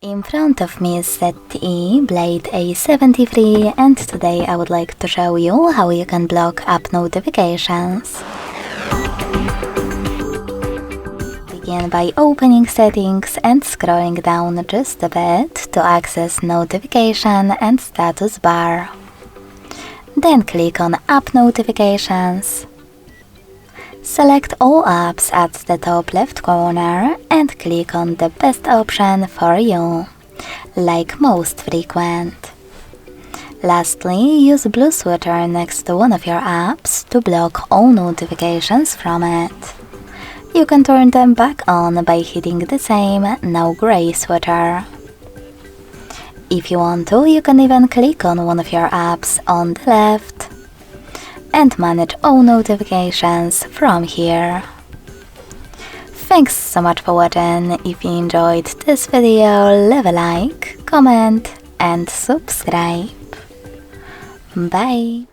In front of me is ZTE Blade A73, and today I would like to show you how you can block app notifications. Begin by opening settings and scrolling down just a bit to access notification and status bar. Then click on app notifications. Select all apps at the top left corner and click on the best option for you, like most frequent. Lastly, use blue sweater next to one of your apps to block all notifications from it. You can turn them back on by hitting the same now gray sweater. If you want to, you can even click on one of your apps on the left and manage all notifications from here. Thanks so much for watching. If you enjoyed this video, leave a like, comment and subscribe. Bye!